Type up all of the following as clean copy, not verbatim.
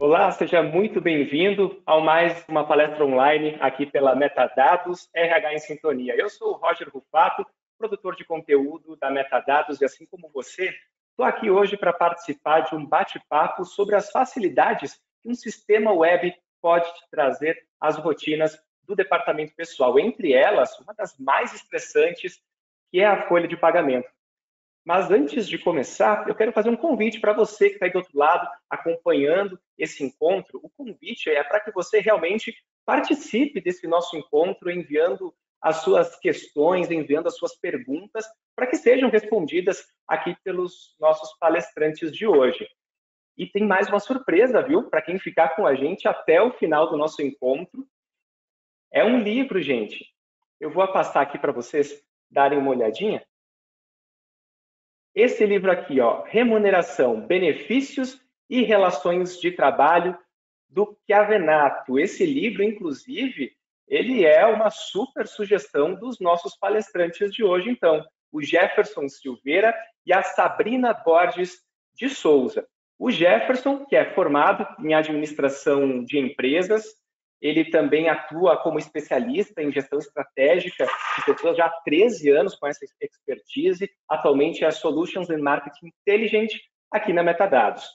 Olá, seja muito bem-vindo a mais uma palestra online aqui pela Metadados RH em Sintonia. Eu sou o Roger Rufato, produtor de conteúdo da Metadados, e assim como você, estou aqui hoje para participar de um bate-papo sobre as facilidades que um sistema web pode trazer às rotinas do departamento pessoal. Entre elas, uma das mais estressantes, que é a folha de pagamento. Mas antes de começar, eu quero fazer um convite para você que está aí do outro lado, acompanhando esse encontro. O convite é para que você realmente participe desse nosso encontro, enviando as suas questões, enviando as suas perguntas, para que sejam respondidas aqui pelos nossos palestrantes de hoje. E tem mais uma surpresa, viu? Para quem ficar com a gente até o final do nosso encontro. É um livro, gente. Eu vou passar aqui para vocês darem uma olhadinha. Esse livro aqui, ó, Remuneração, Benefícios e Relações de Trabalho, do Chiavenato. Esse livro, inclusive, ele é uma super sugestão dos nossos palestrantes de hoje, então, o Jefferson Silveira e a Sabrina Borges de Souza. O Jefferson, que é formado em administração de empresas, ele também atua como especialista em gestão estratégica de pessoas já há 13 anos com essa expertise. Atualmente é a Solutions and Marketing Intelligent aqui na Metadados.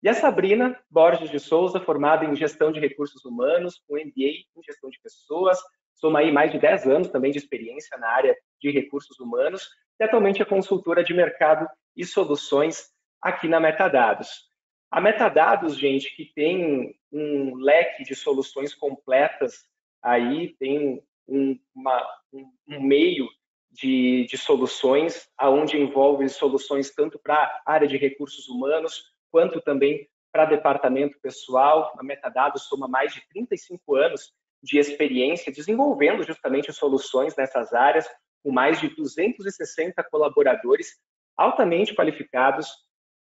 E a Sabrina Borges de Souza, formada em gestão de recursos humanos, com MBA em gestão de pessoas, soma aí mais de 10 anos também de experiência na área de recursos humanos, e atualmente é consultora de mercado e soluções aqui na Metadados. A Metadados, gente, que tem um leque de soluções completas aí, tem um meio de soluções, onde envolve soluções tanto para a área de recursos humanos, quanto também para departamento pessoal. A Metadados soma mais de 35 anos de experiência desenvolvendo justamente soluções nessas áreas, com mais de 260 colaboradores altamente qualificados,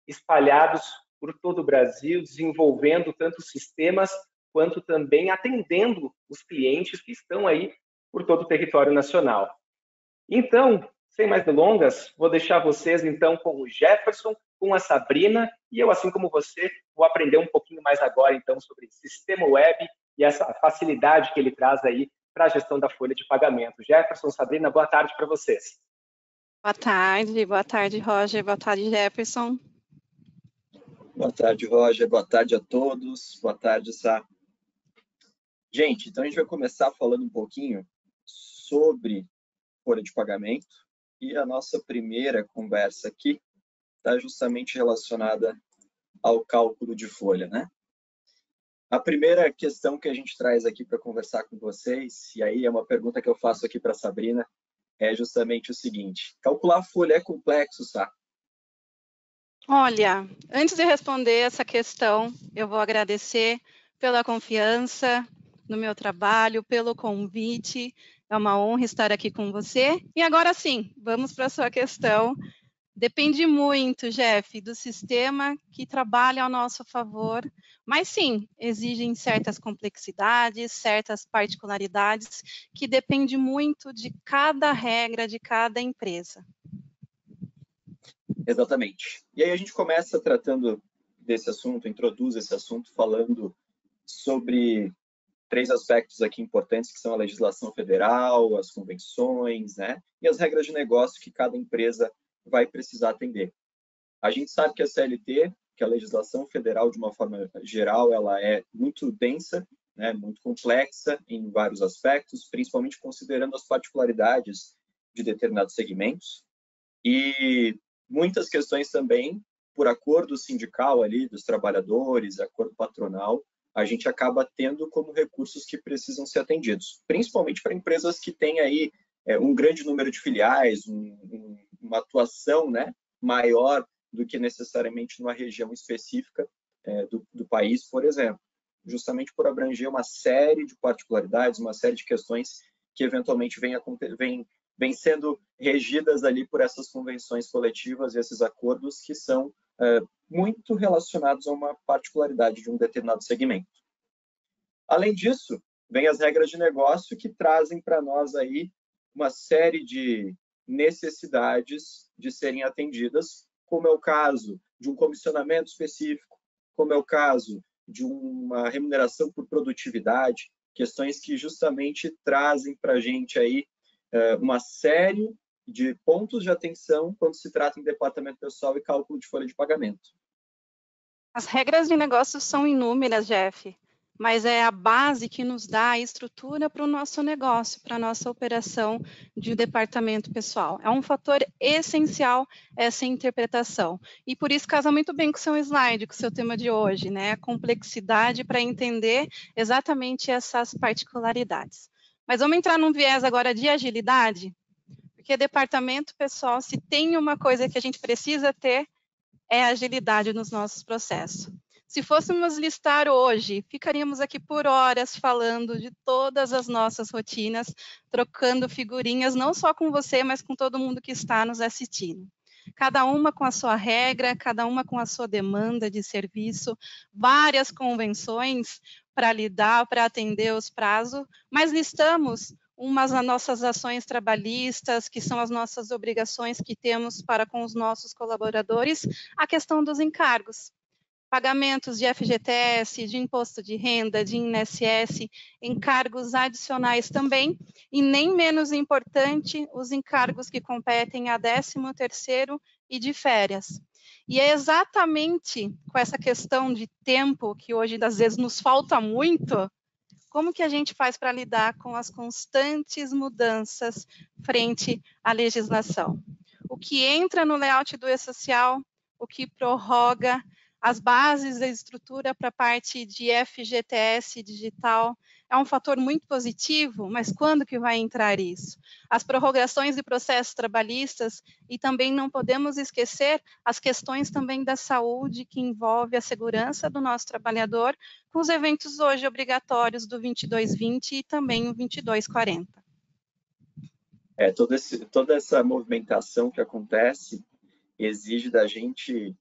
espalhados por todo o Brasil, desenvolvendo tanto sistemas quanto também atendendo os clientes que estão aí por todo o território nacional. Então, sem mais delongas, vou deixar vocês então com o Jefferson, com a Sabrina, e eu, assim como você, vou aprender um pouquinho mais agora então sobre sistema web e essa facilidade que ele traz aí para a gestão da folha de pagamento. Jefferson, Sabrina, boa tarde para vocês. Boa tarde, Roger, boa tarde, Jefferson. Boa tarde, Roger. Boa tarde a todos. Boa tarde, Sá. Gente, então a gente vai começar falando um pouquinho sobre folha de pagamento. E a nossa primeira conversa aqui está justamente relacionada ao cálculo de folha, né? A primeira questão que a gente traz aqui para conversar com vocês, e aí é uma pergunta que eu faço aqui para a Sabrina, é justamente o seguinte: calcular a folha é complexo, Sá? Olha, antes de responder essa questão, eu vou agradecer pela confiança no meu trabalho, pelo convite. É uma honra estar aqui com você. E agora sim, vamos para a sua questão. Depende muito, Jeff, do sistema que trabalha ao nosso favor, mas sim, exigem certas complexidades, certas particularidades, que depende muito de cada regra de cada empresa. Exatamente. E aí a gente começa tratando desse assunto, introduz esse assunto falando sobre 3 aspectos aqui importantes, que são a legislação federal, as convenções, né? E as regras de negócio que cada empresa vai precisar atender. A gente sabe que a CLT, que a legislação federal, de uma forma geral, ela é muito densa, né? Muito complexa em vários aspectos, principalmente considerando as particularidades de determinados segmentos. E muitas questões também, por acordo sindical ali dos trabalhadores, acordo patronal, a gente acaba tendo como recursos que precisam ser atendidos, principalmente para empresas que têm aí um grande número de filiais, uma atuação, né, maior do que necessariamente numa região específica do país, por exemplo, justamente por abranger uma série de particularidades, uma série de questões que eventualmente vêm sendo regidas ali por essas convenções coletivas e esses acordos que são muito relacionados a uma particularidade de um determinado segmento. Além disso, vem as regras de negócio que trazem para nós aí uma série de necessidades de serem atendidas, como é o caso de um comissionamento específico, como é o caso de uma remuneração por produtividade, questões que justamente trazem para a gente aí uma série de pontos de atenção quando se trata em departamento pessoal e cálculo de folha de pagamento. As regras de negócio são inúmeras, Jeff, mas é a base que nos dá a estrutura para o nosso negócio, para a nossa operação de departamento pessoal. É um fator essencial essa interpretação. E por isso casa muito bem com o seu slide, com o seu tema de hoje, né? A complexidade para entender exatamente essas particularidades. Mas vamos entrar num viés agora de agilidade, porque departamento pessoal, se tem uma coisa que a gente precisa ter, é agilidade nos nossos processos. Se fôssemos listar hoje, ficaríamos aqui por horas falando de todas as nossas rotinas, trocando figurinhas, não só com você, mas com todo mundo que está nos assistindo. Cada uma com a sua regra, cada uma com a sua demanda de serviço, várias convenções para lidar, para atender os prazos, mas listamos umas das nossas ações trabalhistas, que são as nossas obrigações que temos para com os nossos colaboradores, a questão dos encargos. Pagamentos de FGTS, de imposto de renda, de INSS, encargos adicionais também, e nem menos importante, os encargos que competem a 13º e de férias. E é exatamente com essa questão de tempo, que hoje às vezes nos falta muito, como que a gente faz para lidar com as constantes mudanças frente à legislação? O que entra no layout do e-social, o que prorroga as bases da estrutura para a parte de FGTS digital, é um fator muito positivo, mas quando que vai entrar isso? As prorrogações de processos trabalhistas, e também não podemos esquecer as questões também da saúde, que envolve a segurança do nosso trabalhador, com os eventos hoje obrigatórios do 2220 e também o 2240. Toda essa movimentação que acontece exige da gente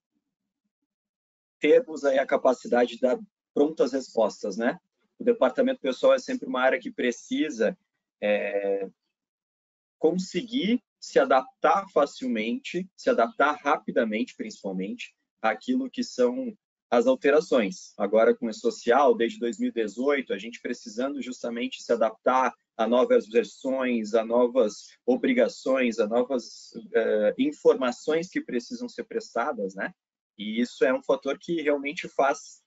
termos aí a capacidade de dar prontas respostas, né? O departamento pessoal é sempre uma área que precisa conseguir se adaptar facilmente, se adaptar rapidamente, principalmente, àquilo que são as alterações. Agora, com o e-social, desde 2018, a gente precisando justamente se adaptar a novas versões, a novas obrigações, a novas informações que precisam ser prestadas, né? E isso é um fator que realmente faz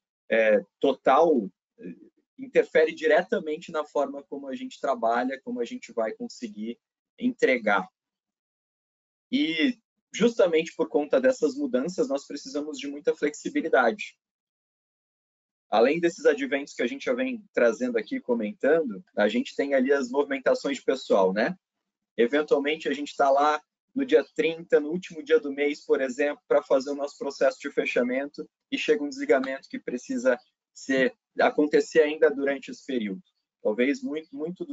interfere diretamente na forma como a gente trabalha, como a gente vai conseguir entregar. E justamente por conta dessas mudanças, nós precisamos de muita flexibilidade. Além desses adventos que a gente já vem trazendo aqui, comentando, a gente tem ali as movimentações de pessoal, né? Eventualmente, a gente está lá no dia 30, no último dia do mês, por exemplo, para fazer o nosso processo de fechamento e chega um desligamento que precisa acontecer ainda durante esse período. Talvez muitos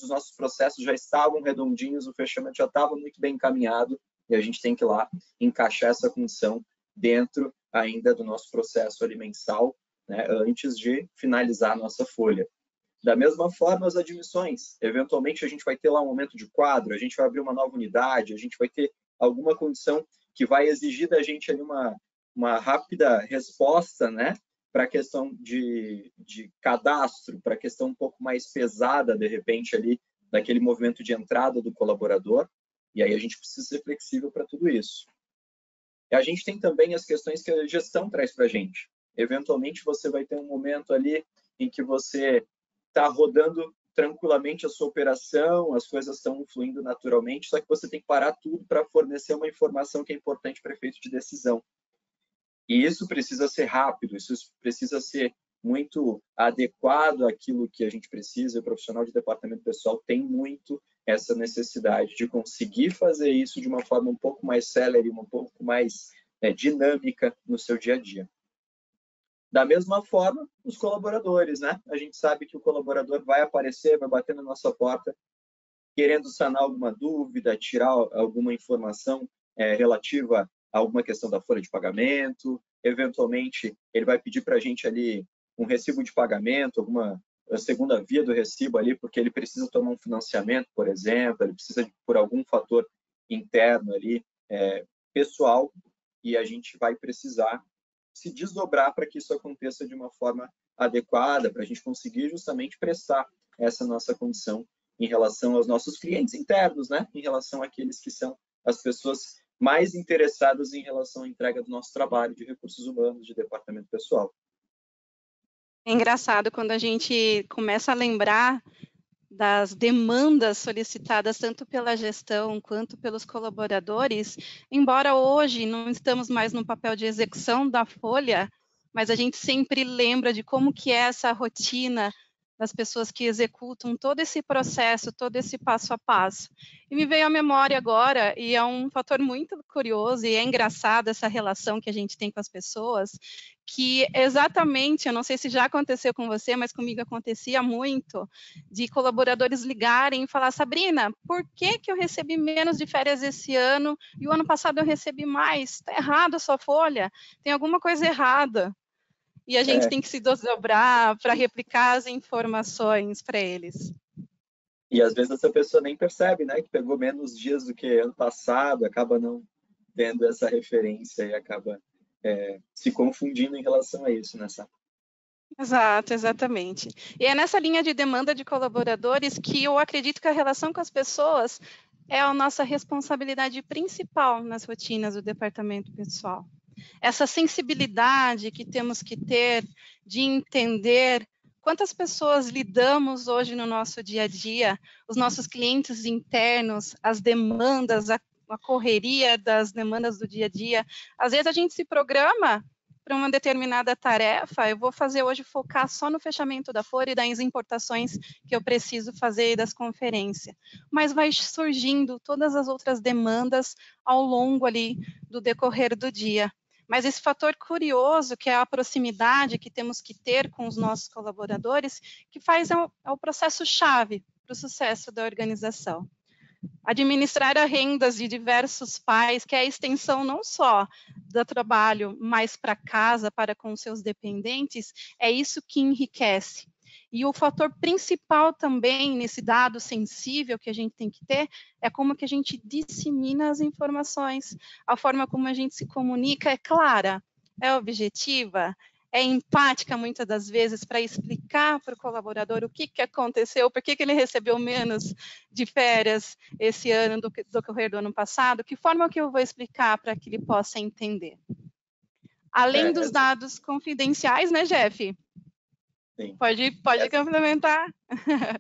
dos nossos processos já estavam redondinhos, o fechamento já estava muito bem encaminhado e a gente tem que ir lá encaixar essa função dentro ainda do nosso processo ali mensal, né, antes de finalizar a nossa folha. Da mesma forma, as admissões. Eventualmente, a gente vai ter lá um aumento de quadro, a gente vai abrir uma nova unidade, a gente vai ter alguma condição que vai exigir da gente ali uma rápida resposta, né, para a questão de cadastro, para a questão um pouco mais pesada, de repente, ali, daquele movimento de entrada do colaborador. E aí a gente precisa ser flexível para tudo isso. E a gente tem também as questões que a gestão traz para a gente. Eventualmente, você vai ter um momento ali em que você está rodando tranquilamente a sua operação, as coisas estão fluindo naturalmente, só que você tem que parar tudo para fornecer uma informação que é importante para efeito de decisão. E isso precisa ser rápido, isso precisa ser muito adequado àquilo que a gente precisa. O profissional de departamento pessoal tem muito essa necessidade de conseguir fazer isso de uma forma um pouco mais célere, um pouco mais dinâmica no seu dia a dia. Da mesma forma, os colaboradores, né? A gente sabe que o colaborador vai aparecer, vai bater na nossa porta, querendo sanar alguma dúvida, tirar alguma informação relativa a alguma questão da folha de pagamento. Eventualmente, ele vai pedir para a gente ali um recibo de pagamento, alguma segunda via do recibo ali, porque ele precisa tomar um financiamento, por exemplo, ele precisa por algum fator interno ali, pessoal, e a gente vai precisar se desdobrar para que isso aconteça de uma forma adequada, para a gente conseguir justamente prestar essa nossa condição em relação aos nossos clientes internos, né? Em relação àqueles que são as pessoas mais interessadas em relação à entrega do nosso trabalho de recursos humanos, de departamento pessoal. É engraçado quando a gente começa a lembrar das demandas solicitadas tanto pela gestão quanto pelos colaboradores, embora hoje não estamos mais no papel de execução da folha, mas a gente sempre lembra de como que é essa rotina das pessoas que executam todo esse processo, todo esse passo a passo. E me veio à memória agora, e é um fator muito curioso, e é engraçado essa relação que a gente tem com as pessoas, que exatamente, eu não sei se já aconteceu com você, mas comigo acontecia muito, de colaboradores ligarem e falar, Sabrina, por que eu recebi menos de férias esse ano e o ano passado eu recebi mais? Está errado a sua folha, tem alguma coisa errada. E a gente tem que se desdobrar para replicar as informações para eles. E às vezes essa pessoa nem percebe, né, que pegou menos dias do que ano passado, acaba não tendo essa referência e acaba se confundindo em relação a isso, né, Sá? Exato, exatamente. E é nessa linha de demanda de colaboradores que eu acredito que a relação com as pessoas é a nossa responsabilidade principal nas rotinas do departamento pessoal. Essa sensibilidade que temos que ter de entender quantas pessoas lidamos hoje no nosso dia a dia, os nossos clientes internos, as demandas, a correria das demandas do dia a dia. Às vezes a gente se programa para uma determinada tarefa, eu vou fazer hoje focar só no fechamento da folha e das importações que eu preciso fazer das conferências. Mas vai surgindo todas as outras demandas ao longo ali do decorrer do dia. Mas esse fator curioso, que é a proximidade que temos que ter com os nossos colaboradores, que faz o processo-chave para o sucesso da organização. Administrar as rendas de diversos pais, que é a extensão não só do trabalho, mas para casa, para com seus dependentes, é isso que enriquece. E o fator principal também nesse dado sensível que a gente tem que ter é como que a gente dissemina as informações. A forma como a gente se comunica é clara, é objetiva, é empática muitas das vezes para explicar para o colaborador o que aconteceu, por que ele recebeu menos de férias esse ano do decorrer do ano passado, que forma que eu vou explicar para que ele possa entender. Além dos dados confidenciais, né, Jeff? Sim. Pode complementar.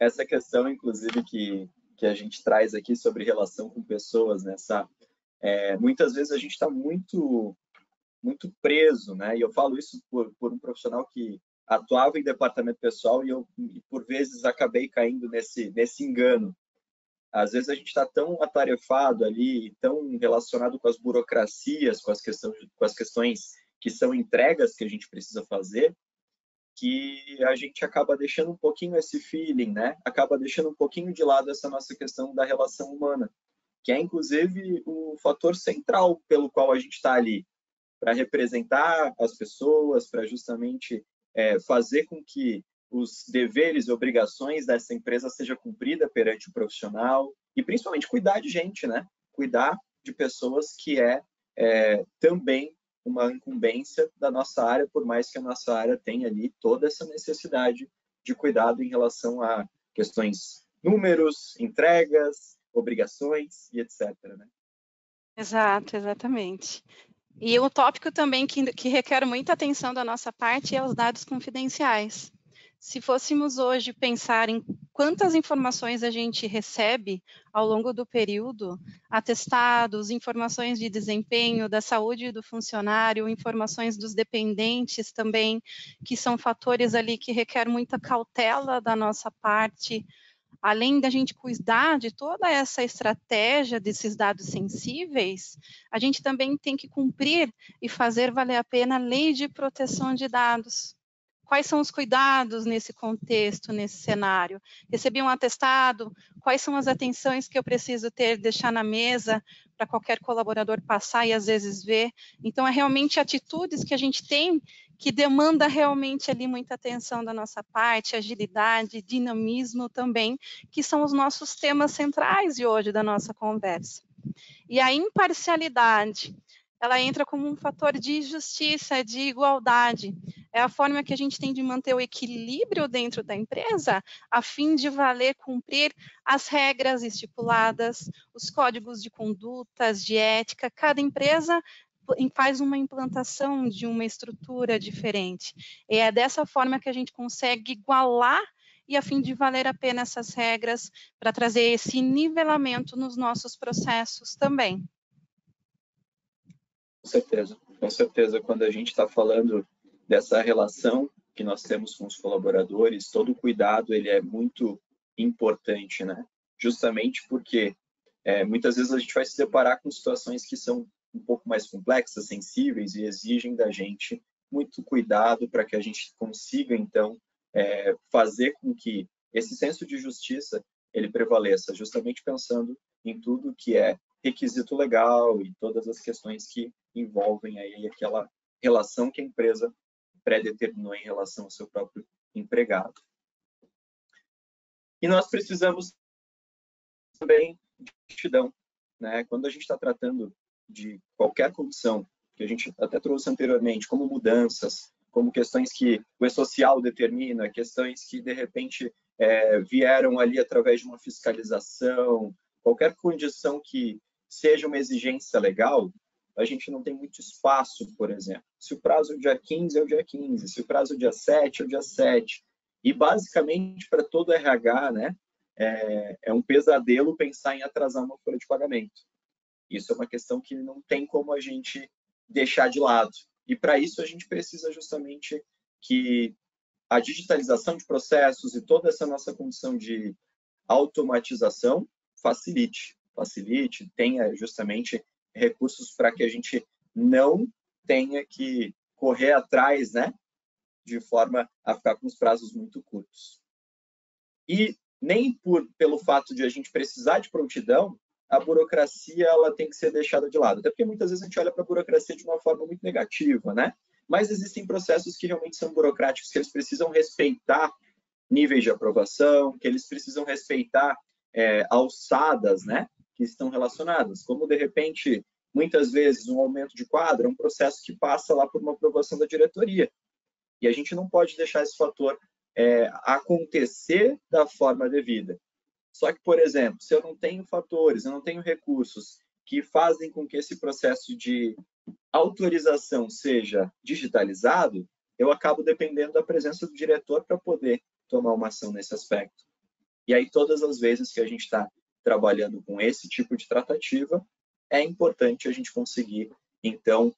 Essa questão, inclusive, que a gente traz aqui sobre relação com pessoas, né, Sá? Muitas vezes a gente está muito preso, né? E eu falo isso por um profissional que atuava em departamento pessoal e eu, por vezes, acabei caindo nesse engano. Às vezes a gente está tão atarefado ali, tão relacionado com as burocracias, com as questões que são entregas que a gente precisa fazer, que a gente acaba deixando um pouquinho esse feeling, né? Acaba deixando um pouquinho de lado essa nossa questão da relação humana, que é, inclusive, o fator central pelo qual a gente está ali, para representar as pessoas, para justamente fazer com que os deveres e obrigações dessa empresa seja cumprida perante o profissional e principalmente cuidar de gente, né? Cuidar de pessoas que também uma incumbência da nossa área, por mais que a nossa área tenha ali toda essa necessidade de cuidado em relação a questões, números, entregas, obrigações e etc. Né? Exato, exatamente. E o tópico também que requer muita atenção da nossa parte é os dados confidenciais. Se fôssemos hoje pensar em quantas informações a gente recebe ao longo do período, atestados, informações de desempenho, da saúde do funcionário, informações dos dependentes também, que são fatores ali que requer muita cautela da nossa parte, além da gente cuidar de toda essa estratégia desses dados sensíveis, a gente também tem que cumprir e fazer valer a pena a lei de proteção de dados. Quais são os cuidados nesse contexto, nesse cenário? Recebi um atestado, quais são as atenções que eu preciso deixar na mesa para qualquer colaborador passar e às vezes ver? Então, é realmente atitudes que a gente tem que demanda realmente ali muita atenção da nossa parte, agilidade, dinamismo também, que são os nossos temas centrais de hoje da nossa conversa. E a imparcialidade ela entra como um fator de justiça, de igualdade. É a forma que a gente tem de manter o equilíbrio dentro da empresa, a fim de valer cumprir as regras estipuladas, os códigos de condutas, de ética. Cada empresa faz uma implantação de uma estrutura diferente. E é dessa forma que a gente consegue igualar e a fim de valer a pena essas regras para trazer esse nivelamento nos nossos processos também. Com certeza, quando a gente está falando dessa relação que nós temos com os colaboradores, todo o cuidado ele é muito importante, né? Justamente porque muitas vezes a gente vai se deparar com situações que são um pouco mais complexas, sensíveis e exigem da gente muito cuidado para que a gente consiga, então, fazer com que esse senso de justiça ele prevaleça, justamente pensando em tudo que é requisito legal e todas as questões que envolvem aí aquela relação que a empresa pré-determinou em relação ao seu próprio empregado. E nós precisamos também de retidão, né? Quando a gente está tratando de qualquer condição que a gente até trouxe anteriormente, como mudanças, como questões que o E-Social determina, questões que, de repente, vieram ali através de uma fiscalização, qualquer condição que seja uma exigência legal, a gente não tem muito espaço, por exemplo. Se o prazo é o dia 15, é o dia 15. Se o prazo é o dia 7, é o dia 7. E, basicamente, para todo RH, né, é um pesadelo pensar em atrasar uma folha de pagamento. Isso é uma questão que não tem como a gente deixar de lado. E, para isso, a gente precisa justamente que a digitalização de processos e toda essa nossa condição de automatização facilite, tenha justamente recursos para que a gente não tenha que correr atrás, né, de forma a ficar com os prazos muito curtos. E nem pelo fato de a gente precisar de prontidão, a burocracia ela tem que ser deixada de lado. Até porque muitas vezes a gente olha para a burocracia de uma forma muito negativa, né? Mas existem processos que realmente são burocráticos, que eles precisam respeitar níveis de aprovação, que eles precisam respeitar alçadas, né, que estão relacionadas. Como, de repente, muitas vezes, um aumento de quadro é um processo que passa lá por uma aprovação da diretoria. E a gente não pode deixar esse fator acontecer da forma devida. Só que, por exemplo, se eu não tenho fatores, eu não tenho recursos que fazem com que esse processo de autorização seja digitalizado, eu acabo dependendo da presença do diretor para poder tomar uma ação nesse aspecto. E aí, todas as vezes que a gente está trabalhando com esse tipo de tratativa, é importante a gente conseguir, então,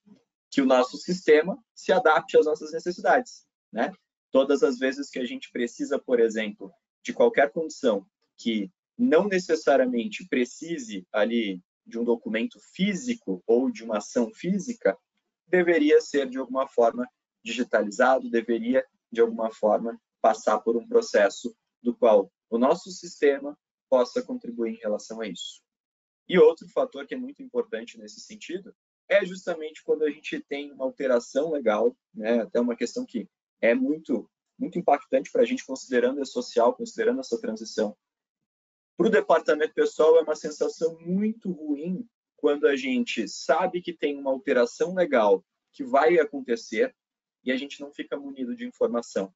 que o nosso sistema se adapte às nossas necessidades, né? Todas as vezes que a gente precisa, por exemplo, de qualquer condição que não necessariamente precise ali de um documento físico ou de uma ação física, deveria ser, de alguma forma, digitalizado, deveria, de alguma forma, passar por um processo do qual o nosso sistema possa contribuir em relação a isso. E outro fator que é muito importante nesse sentido é justamente quando a gente tem uma alteração legal, né? Até uma questão que é muito impactante para a gente, considerando a social, considerando essa transição. Para o departamento pessoal, é uma sensação muito ruim quando a gente sabe que tem uma alteração legal que vai acontecer e a gente não fica munido de informação.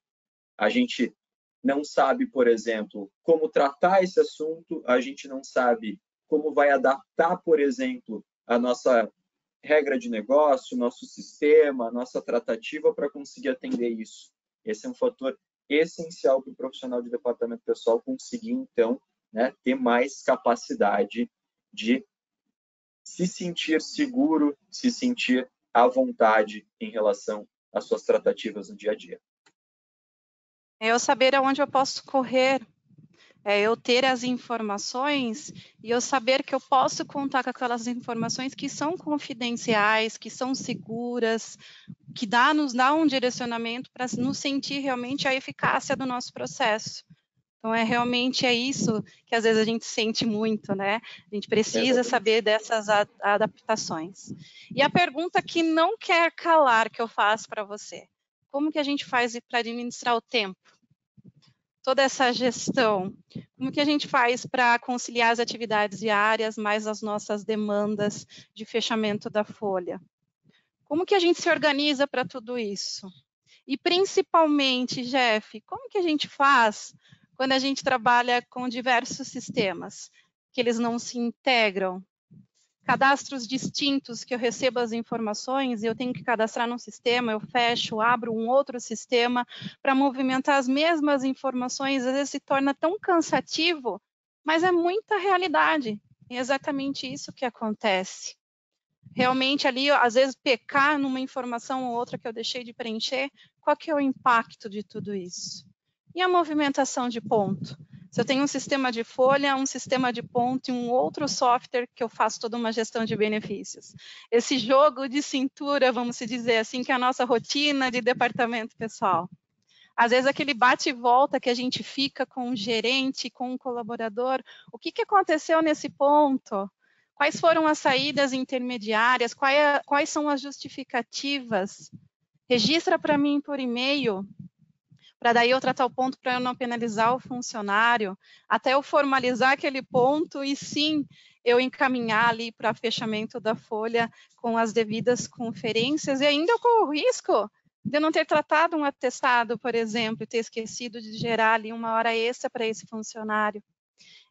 A gente não sabe, por exemplo, como tratar esse assunto, a gente não sabe como vai adaptar, por exemplo, a nossa regra de negócio, nosso sistema, nossa tratativa para conseguir atender isso. Esse é um fator essencial para o profissional de departamento pessoal conseguir, então, né, ter mais capacidade de se sentir seguro, se sentir à vontade em relação às suas tratativas no dia a dia. É eu saber aonde eu posso correr, é eu ter as informações e eu saber que eu posso contar com aquelas informações que são confidenciais, que são seguras, que nos dá um direcionamento para nos sentir realmente a eficácia do nosso processo. Então, realmente isso que às vezes a gente sente muito, né? A gente precisa saber dessas adaptações. E a pergunta que não quer calar que eu faço para você, como que a gente faz para administrar o tempo? Toda essa gestão, como que a gente faz para conciliar as atividades diárias mais as nossas demandas de fechamento da folha? Como que a gente se organiza para tudo isso? E principalmente, Jeff, como que a gente faz quando a gente trabalha com diversos sistemas, que eles não se integram? Cadastros distintos que eu recebo as informações e eu tenho que cadastrar num sistema, eu fecho, abro um outro sistema para movimentar as mesmas informações, às vezes se torna tão cansativo, mas é muita realidade. É exatamente isso que acontece. Realmente ali, às vezes, pecar numa informação ou outra que eu deixei de preencher, qual que é o impacto de tudo isso? E a movimentação de ponto? Se eu tenho um sistema de folha, um sistema de ponto e um outro software que eu faço toda uma gestão de benefícios. Esse jogo de cintura, vamos dizer assim, que é a nossa rotina de departamento pessoal. Às vezes aquele bate e volta que a gente fica com o gerente, com o colaborador, o que aconteceu nesse ponto? Quais foram as saídas intermediárias? Quais são as justificativas? Registra para mim por e-mail, para daí eu tratar o ponto para eu não penalizar o funcionário, até eu formalizar aquele ponto e sim, eu encaminhar ali para fechamento da folha com as devidas conferências, e ainda eu corro o risco de eu não ter tratado um atestado, por exemplo, e ter esquecido de gerar ali uma hora extra para esse funcionário.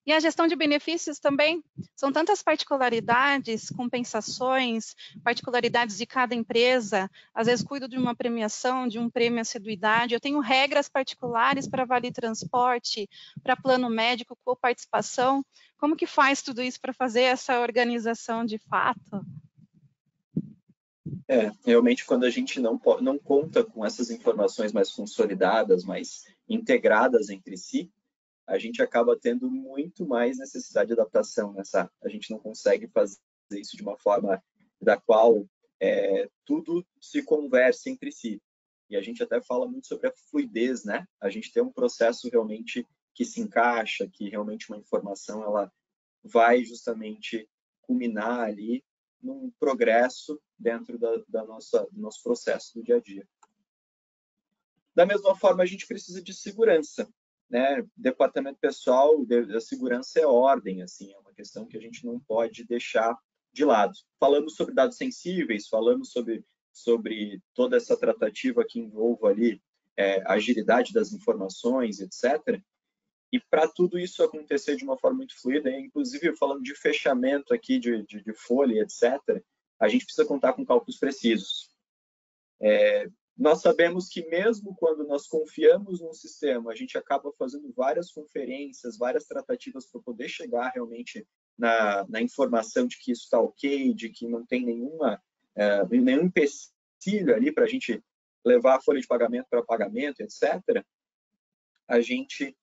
E a gestão de benefícios também, são tantas particularidades, compensações, particularidades de cada empresa. Às vezes cuido de uma premiação, de um prêmio assiduidade, eu tenho regras particulares para vale transporte, para plano médico, coparticipação. Como que faz tudo isso para fazer essa organização de fato? Realmente quando a gente não conta com essas informações mais consolidadas, mais integradas entre si, a gente acaba tendo muito mais necessidade de adaptação nessa. A gente não consegue fazer isso de uma forma da qual tudo se converse entre si. E a gente até fala muito sobre a fluidez, né? A gente tem um processo realmente que se encaixa, que realmente uma informação ela vai justamente culminar ali num progresso dentro do nosso processo do dia a dia. Da mesma forma, a gente precisa de segurança, né? Departamento pessoal, a segurança é ordem, assim, é uma questão que a gente não pode deixar de lado. Falamos sobre dados sensíveis, falamos sobre toda essa tratativa que envolve ali a agilidade das informações, etc. E para tudo isso acontecer de uma forma muito fluida, inclusive falando de fechamento aqui de folha, etc., a gente precisa contar com cálculos precisos. Nós sabemos que mesmo quando nós confiamos num sistema, a gente acaba fazendo várias conferências, várias tratativas para poder chegar realmente na informação de que isso está ok, de que não tem nenhum empecilho ali para a gente levar a folha de pagamento para pagamento, etc. A gente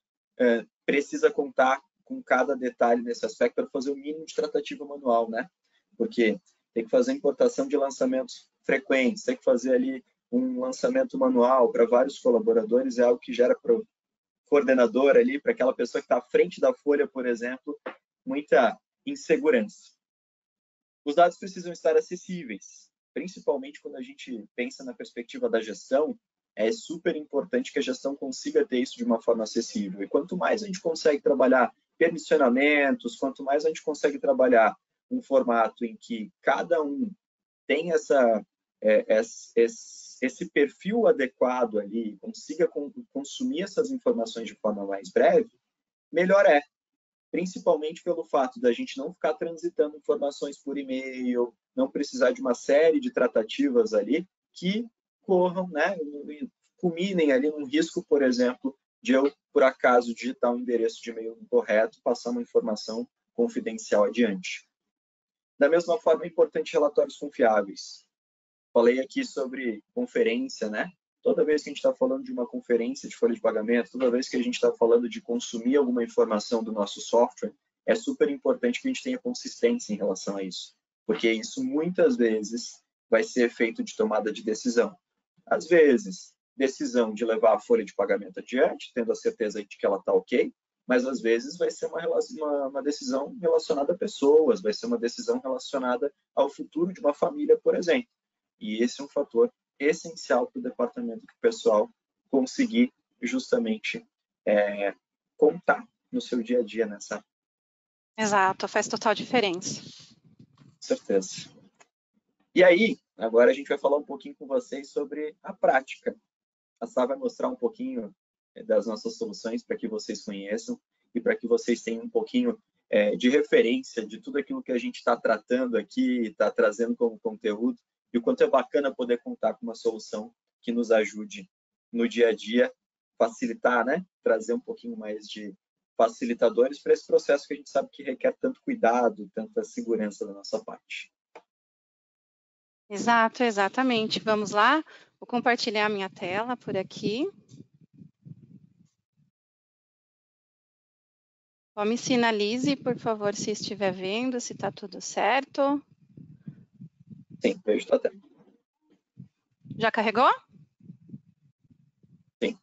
precisa contar com cada detalhe nesse aspecto para fazer o mínimo de tratativa manual, né? Porque tem que fazer importação de lançamentos frequentes, tem que fazer ali um lançamento manual para vários colaboradores, é algo que gera para o coordenador ali, para aquela pessoa que está à frente da folha, por exemplo, muita insegurança. Os dados precisam estar acessíveis, principalmente quando a gente pensa na perspectiva da gestão, é super importante que a gestão consiga ter isso de uma forma acessível. E quanto mais a gente consegue trabalhar permissionamentos, quanto mais a gente consegue trabalhar um formato em que cada um tem esse perfil adequado ali, consiga consumir essas informações de forma mais breve, melhor é. Principalmente pelo fato da gente não ficar transitando informações por e-mail, não precisar de uma série de tratativas ali que corram, né, culminem ali num risco, por exemplo, de eu, por acaso, digitar um endereço de e-mail incorreto, passar uma informação confidencial adiante. Da mesma forma, é importante relatórios confiáveis. Falei aqui sobre conferência, né? Toda vez que a gente está falando de uma conferência de folha de pagamento, toda vez que a gente está falando de consumir alguma informação do nosso software, é super importante que a gente tenha consistência em relação a isso, porque isso muitas vezes vai ser efeito de tomada de decisão. Às vezes, decisão de levar a folha de pagamento adiante, tendo a certeza de que ela está ok, mas às vezes vai ser uma decisão relacionada a pessoas, vai ser uma decisão relacionada ao futuro de uma família, por exemplo. E esse é um fator essencial para o departamento pessoal conseguir justamente contar no seu dia a dia nessa. Exato, faz total diferença. Com certeza. E aí, Agora a gente vai falar um pouquinho com vocês sobre a prática. A Sá vai mostrar um pouquinho das nossas soluções para que vocês conheçam e para que vocês tenham um pouquinho de referência de tudo aquilo que a gente está tratando aqui, está trazendo como conteúdo, e o quanto é bacana poder contar com uma solução que nos ajude no dia a dia, facilitar, né? Trazer um pouquinho mais de facilitadores para esse processo que a gente sabe que requer tanto cuidado, tanta segurança da nossa parte. Exato, exatamente. Vamos lá, vou compartilhar a minha tela por aqui. Só me sinalize, por favor, se estiver vendo, se está tudo certo. Sim, vejo tua tela. Já carregou? Sim.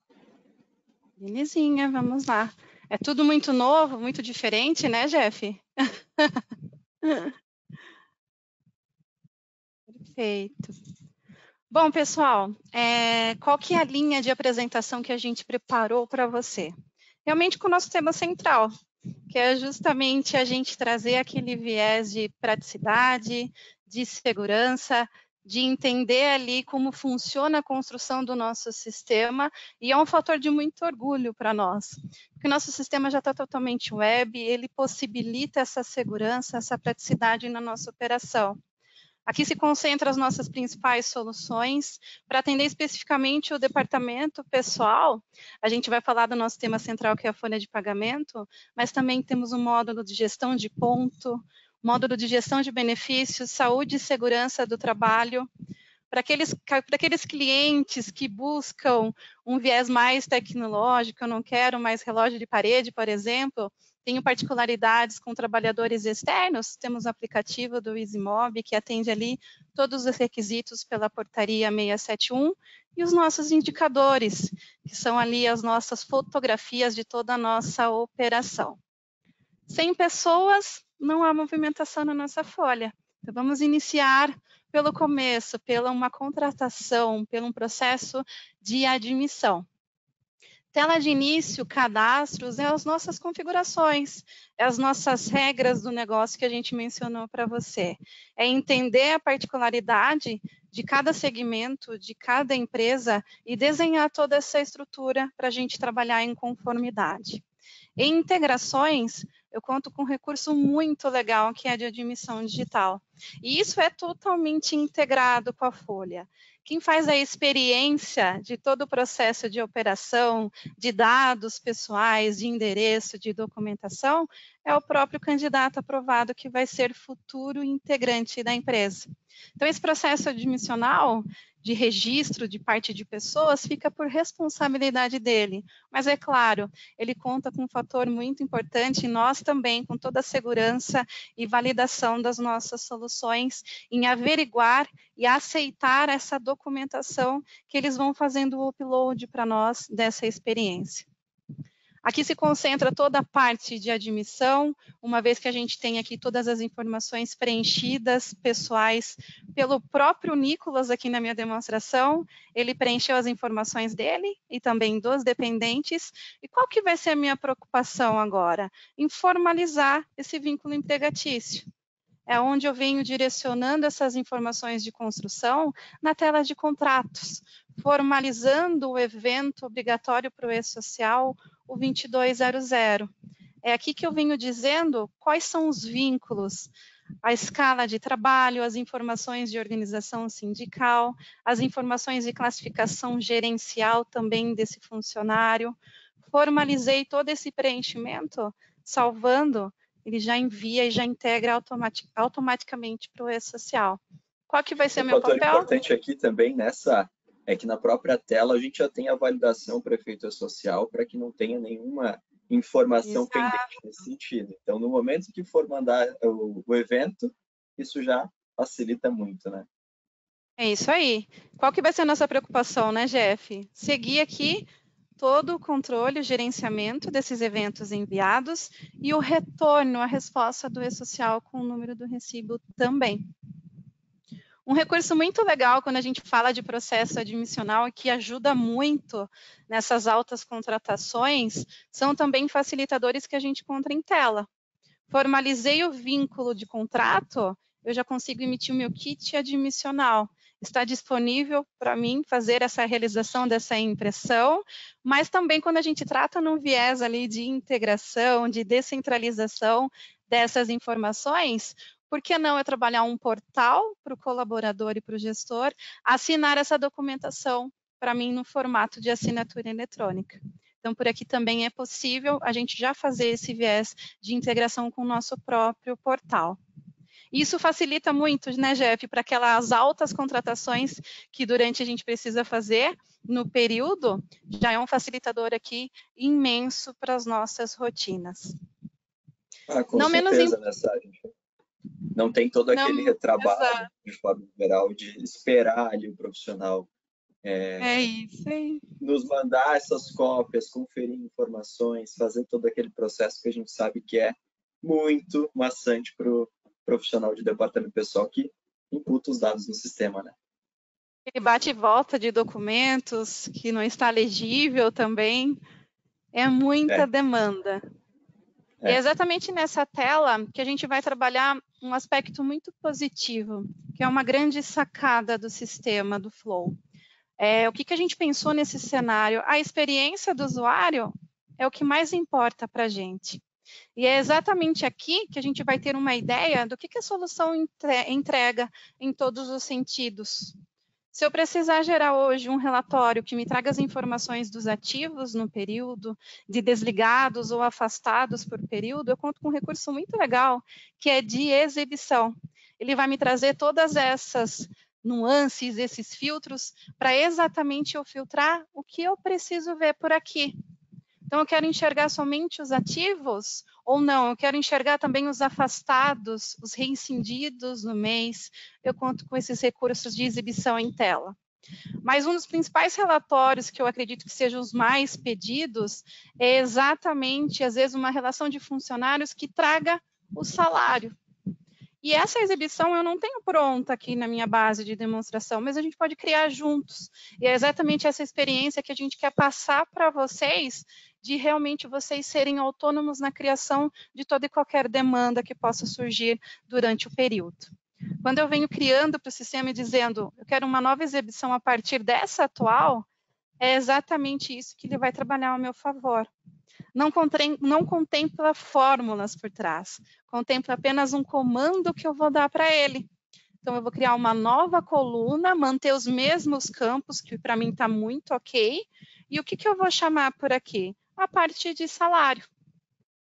Belezinha, vamos lá. É tudo muito novo, muito diferente, né, Jeff? Perfeito. Bom, pessoal, qual que é a linha de apresentação que a gente preparou para você? Realmente com o nosso tema central, que é justamente a gente trazer aquele viés de praticidade, de segurança, de entender ali como funciona a construção do nosso sistema, e é um fator de muito orgulho para nós, porque o nosso sistema já está totalmente web, ele possibilita essa segurança, essa praticidade na nossa operação. Aqui se concentram as nossas principais soluções. Para atender especificamente o departamento pessoal, a gente vai falar do nosso tema central, que é a folha de pagamento, mas também temos um módulo de gestão de ponto, módulo de gestão de benefícios, saúde e segurança do trabalho. Para aqueles clientes que buscam um viés mais tecnológico, eu não quero mais relógio de parede, por exemplo, tenho particularidades com trabalhadores externos, temos o aplicativo do EasyMob, que atende ali todos os requisitos pela portaria 671, e os nossos indicadores, que são ali as nossas fotografias de toda a nossa operação. 100 pessoas, não há movimentação na nossa folha. Então, vamos iniciar pelo começo, pela uma contratação, pelo um processo de admissão. Tela de início, cadastros, as nossas configurações, as nossas regras do negócio que a gente mencionou para você. É entender a particularidade de cada segmento, de cada empresa e desenhar toda essa estrutura para a gente trabalhar em conformidade. Em integrações, eu conto com um recurso muito legal, que é de admissão digital. E isso é totalmente integrado com a folha. Quem faz a experiência de todo o processo de operação, de dados pessoais, de endereço, de documentação, é o próprio candidato aprovado, que vai ser futuro integrante da empresa. Então, esse processo admissional, de registro de parte de pessoas, fica por responsabilidade dele. Mas, é claro, ele conta com um fator muito importante, e nós também, com toda a segurança e validação das nossas soluções, em averiguar e aceitar essa documentação que eles vão fazendo o upload para nós dessa experiência. Aqui se concentra toda a parte de admissão, uma vez que a gente tem aqui todas as informações preenchidas, pessoais, pelo próprio Nicolas aqui na minha demonstração. Ele preencheu as informações dele e também dos dependentes. E qual que vai ser a minha preocupação agora? Em formalizar esse vínculo empregatício. É onde eu venho direcionando essas informações de construção na tela de contratos, formalizando o evento obrigatório para o E-Social, o 2200. É aqui que eu venho dizendo quais são os vínculos, a escala de trabalho, as informações de organização sindical, as informações de classificação gerencial também desse funcionário. Formalizei todo esse preenchimento, salvando, ele já envia e já integra automaticamente para o E-Social. Qual que vai ser o meu papel? Um fator importante aqui também nessa é que na própria tela a gente já tem a validação para efeito E-Social, para que não tenha nenhuma informação pendente nesse sentido. Então, no momento que for mandar o evento, isso já facilita muito, né? É isso aí. Qual que vai ser a nossa preocupação, né, Jeff? Seguir aqui todo o controle, o gerenciamento desses eventos enviados e o retorno, a resposta do E-Social com o número do recibo também. Um recurso muito legal quando a gente fala de processo admissional e que ajuda muito nessas altas contratações são também facilitadores que a gente encontra em tela. Formalizei o vínculo de contrato, eu já consigo emitir o meu kit admissional. está disponível para mim fazer essa realização dessa impressão, mas também quando a gente trata num viés ali de integração, de descentralização dessas informações, por que não eu trabalhar um portal para o colaborador e para o gestor assinar essa documentação para mim no formato de assinatura eletrônica? Então, por aqui também é possível a gente já fazer esse viés de integração com o nosso próprio portal. Isso facilita muito, né, Jeff, para aquelas altas contratações que durante a gente precisa fazer no período, já é um facilitador aqui imenso para as nossas rotinas. Com não certeza, né, Sérgio? Não tem todo aquele retrabalho, exato, de forma geral, de esperar ali o profissional isso aí, nos mandar essas cópias, conferir informações, fazer todo aquele processo que a gente sabe que é muito maçante para o profissional de departamento pessoal que imputa os dados no sistema, né? Ele bate e volta de documentos que não está legível também, é muita demanda. E é exatamente nessa tela que a gente vai trabalhar um aspecto muito positivo, que é uma grande sacada do sistema do Flow. O que a gente pensou nesse cenário? A experiência do usuário é o que mais importa para a gente. E é exatamente aqui que a gente vai ter uma ideia do que a solução entrega em todos os sentidos. Se eu precisar gerar hoje um relatório que me traga as informações dos ativos no período, de desligados ou afastados por período, eu conto com um recurso muito legal, que é de exibição. Ele vai me trazer todas essas nuances, esses filtros, para exatamente eu filtrar o que eu preciso ver por aqui. Então, eu quero enxergar somente os ativos ou não? Eu quero enxergar também os afastados, os reincindidos no mês. Eu conto com esses recursos de exibição em tela. Mas um dos principais relatórios que eu acredito que sejam os mais pedidos é exatamente, às vezes, uma relação de funcionários que traga o salário. E essa exibição eu não tenho pronta aqui na minha base de demonstração, mas a gente pode criar juntos. E é exatamente essa experiência que a gente quer passar para vocês, de realmente vocês serem autônomos na criação de toda e qualquer demanda que possa surgir durante o período. Quando eu venho criando para o sistema e dizendo, eu quero uma nova exibição a partir dessa atual, é exatamente isso que ele vai trabalhar ao meu favor. Não contempla fórmulas por trás, contempla apenas um comando que eu vou dar para ele. Então, eu vou criar uma nova coluna, manter os mesmos campos, que para mim está muito ok, e o que eu vou chamar por aqui? A parte de salário.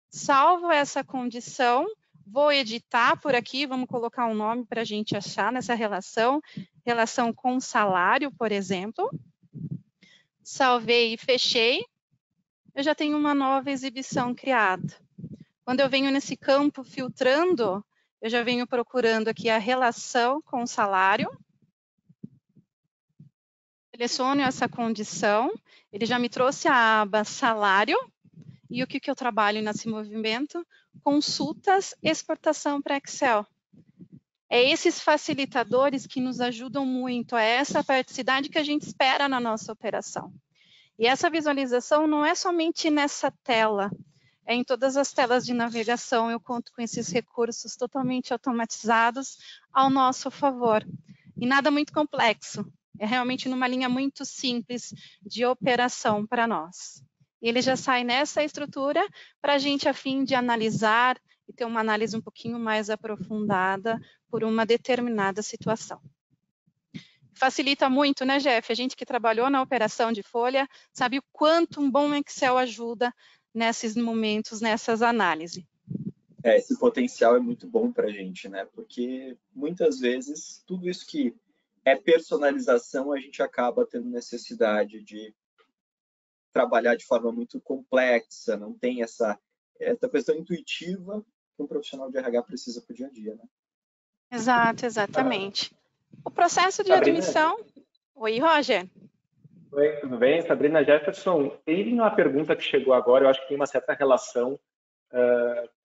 Salvo essa condição, vou editar por aqui, vamos colocar um nome para a gente achar nessa relação com salário, por exemplo. Salvei e fechei. Eu já tenho uma nova exibição criada. Quando eu venho nesse campo filtrando, eu já venho procurando aqui a relação com o salário. Seleciono essa condição, ele já me trouxe a aba salário. E o que eu trabalho nesse movimento? Consultas, exportação para Excel. É esses facilitadores que nos ajudam muito, é essa praticidade que a gente espera na nossa operação. E essa visualização não é somente nessa tela, é em todas as telas de navegação, eu conto com esses recursos totalmente automatizados ao nosso favor. E nada muito complexo, é realmente numa linha muito simples de operação para nós. E ele já sai nessa estrutura para a gente, a fim de analisar e ter uma análise um pouquinho mais aprofundada por uma determinada situação. Facilita muito, né, Jeff? A gente que trabalhou na operação de folha sabe o quanto um bom Excel ajuda nesses momentos, nessas análises. Esse potencial é muito bom para a gente, né? Porque muitas vezes tudo isso que é personalização, a gente acaba tendo necessidade de trabalhar de forma muito complexa, não tem essa questão intuitiva que um profissional de RH precisa para o dia a dia, né? Exato, exatamente. O processo de admissão... Oi, Roger. Oi, tudo bem? Sabrina Jefferson, tem uma pergunta que chegou agora, eu acho que tem uma certa relação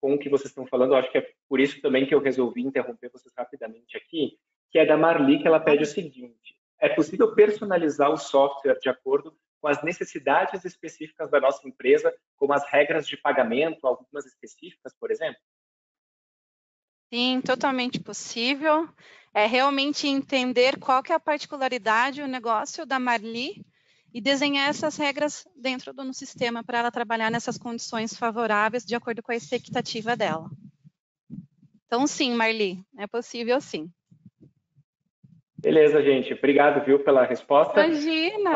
com o que vocês estão falando, eu acho que é por isso também que eu resolvi interromper vocês rapidamente aqui, que é da Marli, que ela pede o seguinte: é possível personalizar o software de acordo com as necessidades específicas da nossa empresa, como as regras de pagamento, algumas específicas, por exemplo? Sim, totalmente possível. É realmente entender qual que é a particularidade, o negócio da Marli e desenhar essas regras dentro do sistema para ela trabalhar nessas condições favoráveis de acordo com a expectativa dela. Então, sim, Marli, é possível sim. Beleza, gente. Obrigado, viu, pela resposta. Imagina!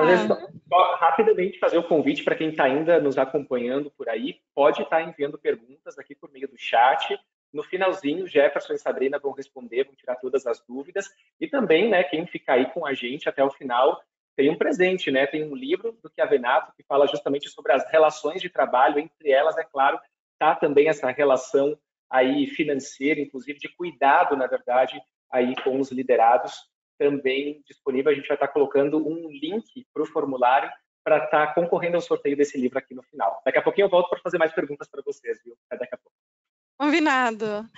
Só rapidamente fazer o convite para quem está ainda nos acompanhando por aí, pode estar enviando perguntas aqui por meio do chat. No finalzinho, Jefferson e Sabrina vão responder, vão tirar todas as dúvidas. E também, né, quem ficar aí com a gente até o final, tem um presente, né? Tem um livro do Chiavenato que fala justamente sobre as relações de trabalho, entre elas, é claro, está também essa relação aí financeira, inclusive de cuidado, na verdade, aí com os liderados, também disponível. A gente vai estar colocando um link para o formulário para estar concorrendo ao sorteio desse livro aqui no final. Daqui a pouquinho eu volto para fazer mais perguntas para vocês, viu? Até daqui a pouco. Combinado.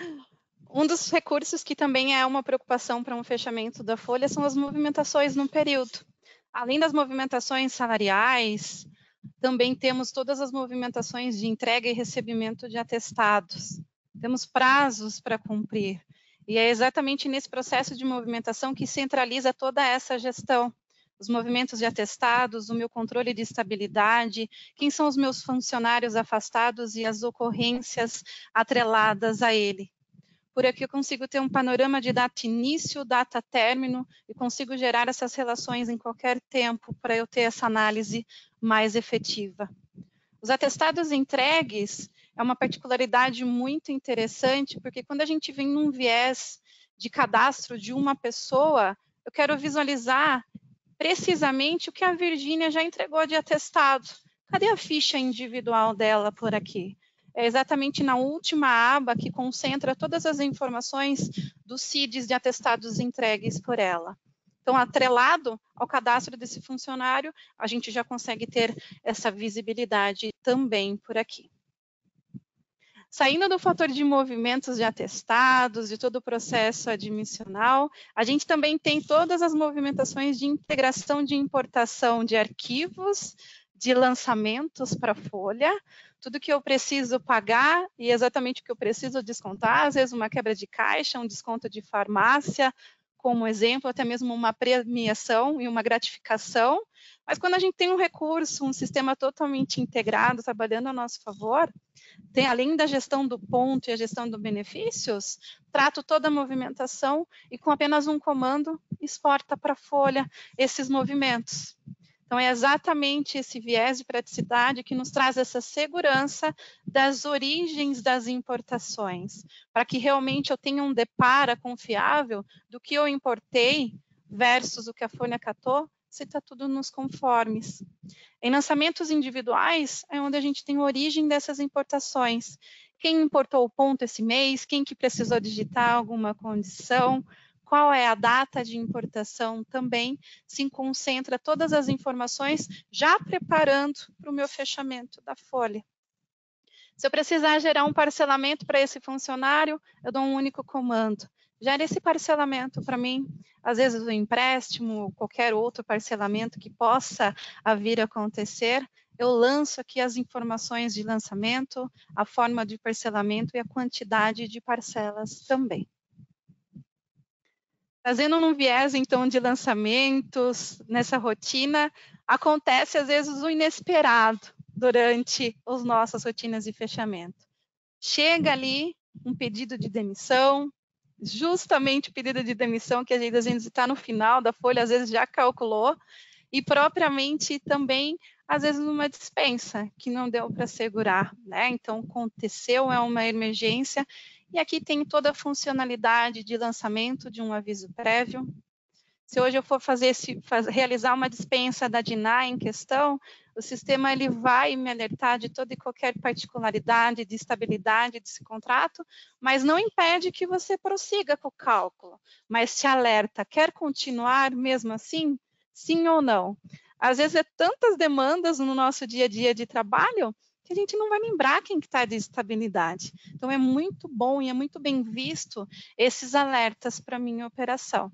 Um dos recursos que também é uma preocupação para um fechamento da folha são as movimentações no período. Além das movimentações salariais, também temos todas as movimentações de entrega e recebimento de atestados. Temos prazos para cumprir. E é exatamente nesse processo de movimentação que centraliza toda essa gestão. Os movimentos de atestados, o meu controle de estabilidade, quem são os meus funcionários afastados e as ocorrências atreladas a ele. Por aqui eu consigo ter um panorama de data início, data término, e consigo gerar essas relações em qualquer tempo para eu ter essa análise mais efetiva. Os atestados entregues é uma particularidade muito interessante, porque quando a gente vem num viés de cadastro de uma pessoa, eu quero visualizar precisamente o que a Virgínia já entregou de atestado. Cadê a ficha individual dela por aqui? É exatamente na última aba que concentra todas as informações dos CIDs de atestados entregues por ela. Então, atrelado ao cadastro desse funcionário, a gente já consegue ter essa visibilidade também por aqui. Saindo do fator de movimentos de atestados, de todo o processo admissional, a gente também tem todas as movimentações de integração de importação de arquivos, de lançamentos para a folha, tudo que eu preciso pagar e exatamente o que eu preciso descontar, às vezes uma quebra de caixa, um desconto de farmácia, como exemplo, até mesmo uma premiação e uma gratificação. Mas quando a gente tem um recurso, um sistema totalmente integrado, trabalhando a nosso favor, tem, além da gestão do ponto e a gestão dos benefícios, trato toda a movimentação e com apenas um comando, exporta para a folha esses movimentos. Então, é exatamente esse viés de praticidade que nos traz essa segurança das origens das importações, para que realmente eu tenha um depara confiável do que eu importei versus o que a folha catou, se está tudo nos conformes. Em lançamentos individuais, é onde a gente tem a origem dessas importações. Quem importou o ponto esse mês, quem que precisou digitar alguma condição, qual é a data de importação também, se concentra todas as informações já preparando para o meu fechamento da folha. Se eu precisar gerar um parcelamento para esse funcionário, eu dou um único comando. Gera esse parcelamento para mim, às vezes o empréstimo, ou qualquer outro parcelamento que possa vir a acontecer, eu lanço aqui as informações de lançamento, a forma de parcelamento e a quantidade de parcelas também. Trazendo num viés, então, de lançamentos, nessa rotina, acontece, às vezes, o inesperado durante as nossas rotinas de fechamento. Chega ali um pedido de demissão, justamente o pedido de demissão que às vezes está no final da folha, às vezes já calculou, e propriamente também, às vezes, uma dispensa que não deu para segurar, né? Então, aconteceu, é uma emergência, e aqui tem toda a funcionalidade de lançamento de um aviso prévio. Se hoje eu for realizar uma dispensa da DINA em questão, o sistema ele vai me alertar de toda e qualquer particularidade de estabilidade desse contrato, mas não impede que você prossiga com o cálculo, mas te alerta, quer continuar mesmo assim? Sim ou não? Às vezes é tantas demandas no nosso dia a dia de trabalho que a gente não vai lembrar quem está de estabilidade. Então é muito bom e é muito bem visto esses alertas para a minha operação.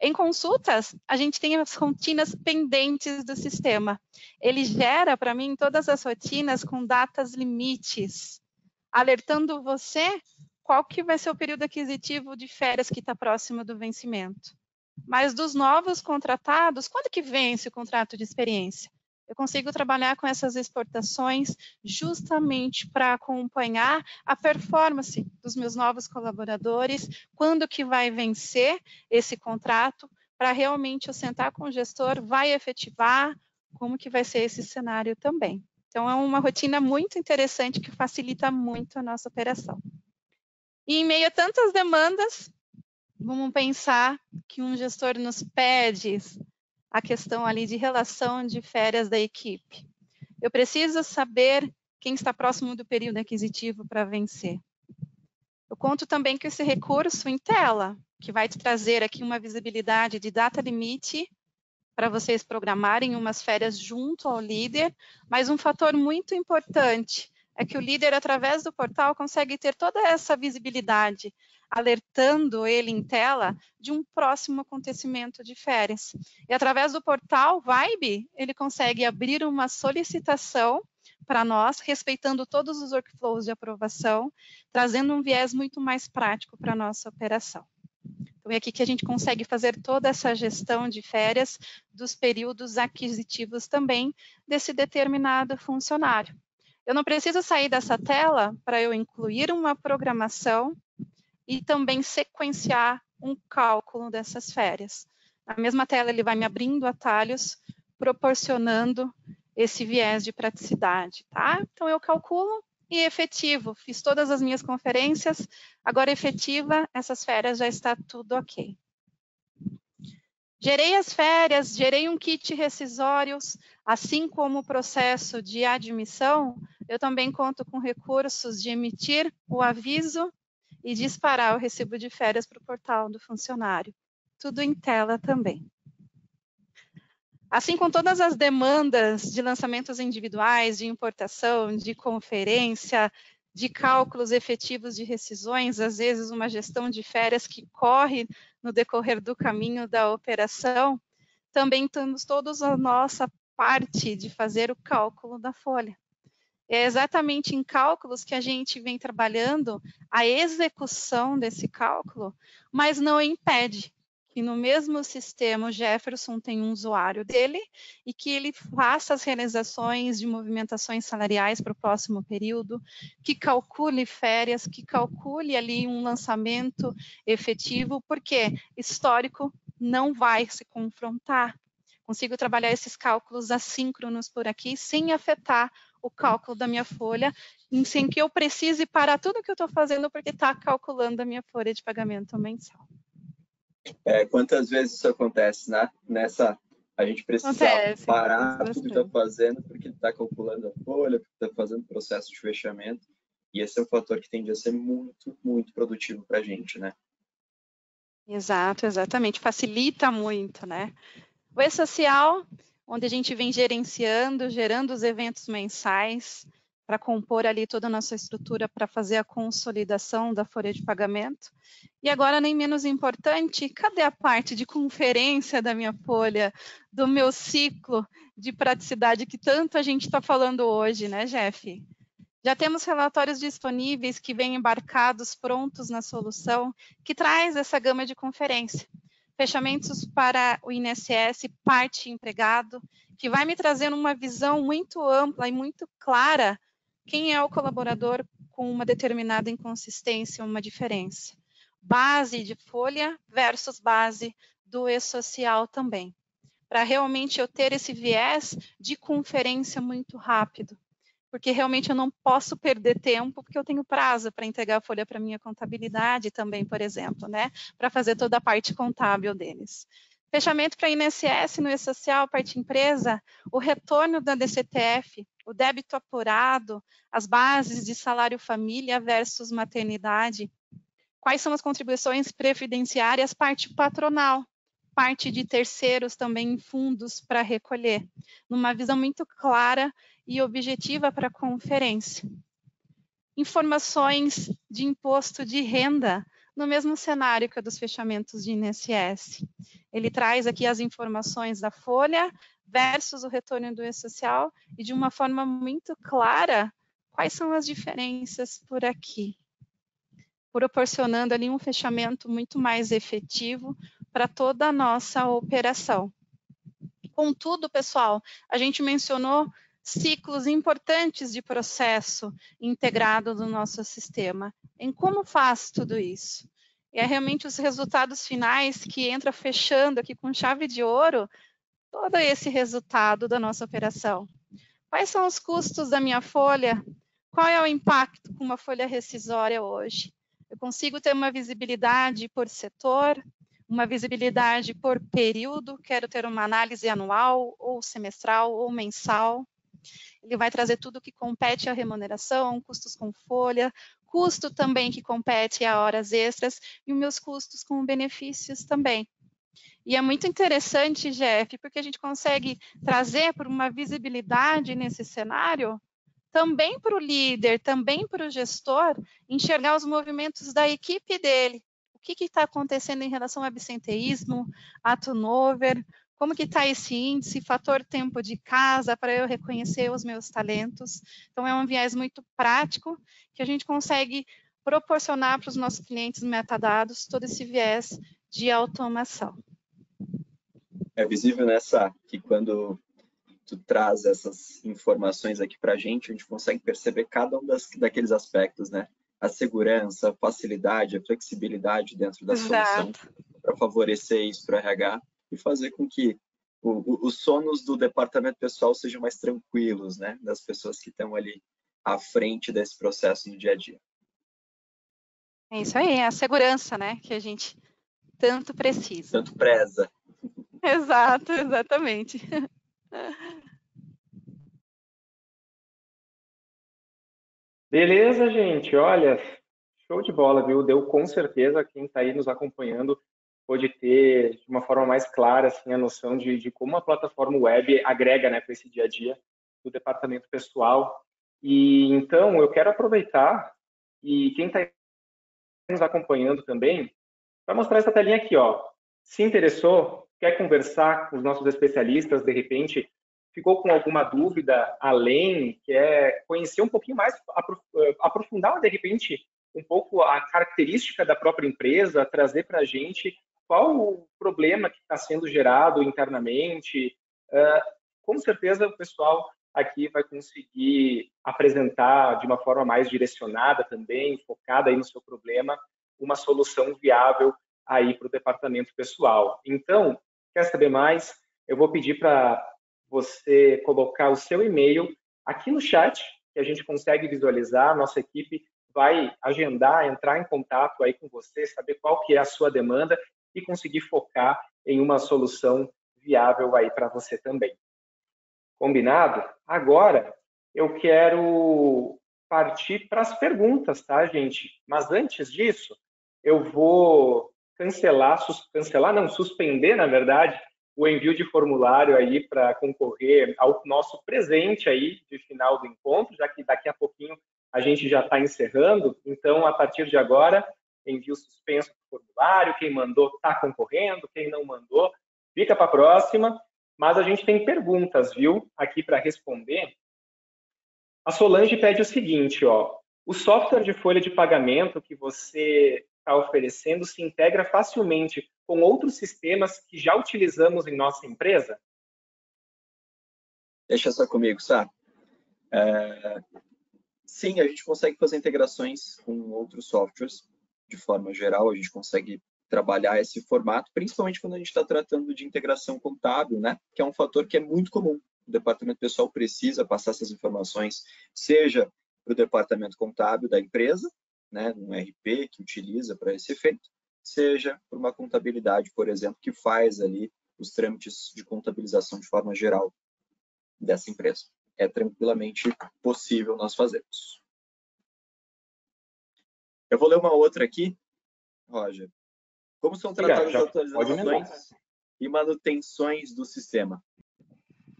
Em consultas, a gente tem as rotinas pendentes do sistema. Ele gera para mim todas as rotinas com datas limites, alertando você qual que vai ser o período aquisitivo de férias que está próximo do vencimento. Mas dos novos contratados, quando que vence o contrato de experiência? Eu consigo trabalhar com essas exportações justamente para acompanhar a performance dos meus novos colaboradores, quando que vai vencer esse contrato, para realmente eu sentar com o gestor, vai efetivar, como que vai ser esse cenário também. Então, é uma rotina muito interessante que facilita muito a nossa operação. E em meio a tantas demandas, vamos pensar que um gestor nos pede a questão ali de relação de férias da equipe. Eu preciso saber quem está próximo do período aquisitivo para vencer. Eu conto também com esse recurso em tela, que vai te trazer aqui uma visibilidade de data limite para vocês programarem umas férias junto ao líder, mas um fator muito importante é que o líder, através do portal, consegue ter toda essa visibilidade, alertando ele em tela de um próximo acontecimento de férias. E através do portal Vibe, ele consegue abrir uma solicitação para nós, respeitando todos os workflows de aprovação, trazendo um viés muito mais prático para a nossa operação. Então, é aqui que a gente consegue fazer toda essa gestão de férias dos períodos aquisitivos também desse determinado funcionário. Eu não preciso sair dessa tela para eu incluir uma programação e também sequenciar um cálculo dessas férias. Na mesma tela, ele vai me abrindo atalhos, proporcionando esse viés de praticidade, tá? Então, eu calculo e efetivo. Fiz todas as minhas conferências, agora efetiva, essas férias já está tudo ok. Gerei as férias, gerei um kit rescisórios, assim como o processo de admissão, eu também conto com recursos de emitir o aviso e disparar o recibo de férias para o portal do funcionário. Tudo em tela também. Assim, com todas as demandas de lançamentos individuais, de importação, de conferência, de cálculos efetivos de rescisões, às vezes uma gestão de férias que corre no decorrer do caminho da operação, também temos todos a nossa parte de fazer o cálculo da folha. É exatamente em cálculos que a gente vem trabalhando a execução desse cálculo, mas não impede que no mesmo sistema o Jefferson tem um usuário dele e que ele faça as realizações de movimentações salariais para o próximo período, que calcule férias, que calcule ali um lançamento efetivo, porque histórico não vai se confrontar. Consigo trabalhar esses cálculos assíncronos por aqui, sem afetar o cálculo da minha folha, sem que eu precise parar tudo que eu estou fazendo, porque está calculando a minha folha de pagamento mensal. Quantas vezes isso acontece, né? A gente precisa parar tudo que está fazendo porque está calculando a folha, porque está fazendo o processo de fechamento, e esse é um fator que tende a ser muito, muito produtivo para a gente, né? Exato, exatamente, facilita muito, né? O E-Social, onde a gente vem gerando os eventos mensais, para compor ali toda a nossa estrutura para fazer a consolidação da folha de pagamento. E agora, nem menos importante, cadê a parte de conferência da minha folha, do meu ciclo de praticidade que tanto a gente está falando hoje, né, Jeff? Já temos relatórios disponíveis que vêm embarcados, prontos na solução, que traz essa gama de conferência. Fechamentos para o INSS, parte empregado, que vai me trazendo uma visão muito ampla e muito clara quem é o colaborador com uma determinada inconsistência, uma diferença. Base de folha versus base do E-Social também. Para realmente eu ter esse viés de conferência muito rápido. Porque realmente eu não posso perder tempo, porque eu tenho prazo para entregar a folha para minha contabilidade também, por exemplo, né? Para fazer toda a parte contábil deles. Fechamento para INSS no E-Social, parte empresa, o retorno da DCTF, o débito apurado, as bases de salário família versus maternidade, quais são as contribuições previdenciárias, parte patronal, parte de terceiros também em fundos para recolher, numa visão muito clara e objetiva para a conferência. Informações de imposto de renda, no mesmo cenário que a dos fechamentos de INSS. Ele traz aqui as informações da folha versus o retorno do E-Social e de uma forma muito clara, quais são as diferenças por aqui. proporcionando ali um fechamento muito mais efetivo para toda a nossa operação. Contudo, pessoal, a gente mencionou ciclos importantes de processo integrado no nosso sistema. Em como faz tudo isso? E é realmente os resultados finais que entra fechando aqui com chave de ouro todo esse resultado da nossa operação. Quais são os custos da minha folha? Qual é o impacto com uma folha rescisória hoje? Eu consigo ter uma visibilidade por setor, uma visibilidade por período, quero ter uma análise anual, ou semestral, ou mensal. Ele vai trazer tudo que compete à remuneração, custos com folha, custo também que compete a horas extras e os meus custos com benefícios também. E é muito interessante, Jeff, porque a gente consegue trazer por uma visibilidade nesse cenário, também para o líder, também para o gestor, enxergar os movimentos da equipe dele. O que está acontecendo em relação ao absenteísmo, a turnover, como que está esse índice, fator tempo de casa, para eu reconhecer os meus talentos. Então, é um viés muito prático que a gente consegue proporcionar para os nossos clientes metadados todo esse viés de automação. É visível nessa que quando tu traz essas informações aqui para a gente consegue perceber cada um daqueles aspectos, né? A segurança, a facilidade, a flexibilidade dentro da solução para favorecer isso para o RH e fazer com que os sonos do departamento pessoal sejam mais tranquilos, né? Das pessoas que estão ali à frente desse processo no dia a dia. É isso aí, é a segurança, né? Que a gente tanto precisa. Tanto preza. Exato, exatamente. Beleza, gente. Olha, show de bola, viu? Deu com certeza, quem está aí nos acompanhando pode ter, de uma forma mais clara, assim, a noção de como a plataforma web agrega, né, para esse dia a dia do departamento pessoal. E então, eu quero aproveitar, e quem está nos acompanhando também, para mostrar essa telinha aqui, ó. Se interessou, quer conversar com os nossos especialistas, de repente ficou com alguma dúvida além, quer conhecer um pouquinho mais, aprofundar, de repente, um pouco a característica da própria empresa, trazer para a gente qual o problema que está sendo gerado internamente. Com certeza o pessoal aqui vai conseguir apresentar de uma forma mais direcionada também, focada aí no seu problema, uma solução viável aí para o departamento pessoal. Então, quer saber mais? Eu vou pedir para você colocar o seu e-mail aqui no chat, que a gente consegue visualizar, a nossa equipe vai agendar, entrar em contato aí com você, saber qual que é a sua demanda e conseguir focar em uma solução viável aí para você também. Combinado? Agora, eu quero partir para as perguntas, tá, gente? Mas antes disso, eu vou suspender, na verdade, o envio de formulário aí para concorrer ao nosso presente aí de final do encontro, já que daqui a pouquinho a gente já está encerrando. Então, a partir de agora, envio suspenso do formulário, quem mandou está concorrendo, quem não mandou, fica para a próxima. Mas a gente tem perguntas, viu, aqui para responder. A Solange pede o seguinte, ó, o software de folha de pagamento que você está oferecendo se integra facilmente com outros sistemas que já utilizamos em nossa empresa? Deixa só comigo, Sá. Sim, a gente consegue fazer integrações com outros softwares. De forma geral, a gente consegue trabalhar esse formato, principalmente quando a gente está tratando de integração contábil, né? Que é um fator que é muito comum. O departamento pessoal precisa passar essas informações, seja para o departamento contábil da empresa, né, um RP que utiliza para esse efeito, seja por uma contabilidade, por exemplo, que faz ali os trâmites de contabilização de forma geral dessa empresa. É tranquilamente possível nós fazermos. Eu vou ler uma outra aqui, Roger. Como são tratadas as atualizações e manutenções do sistema?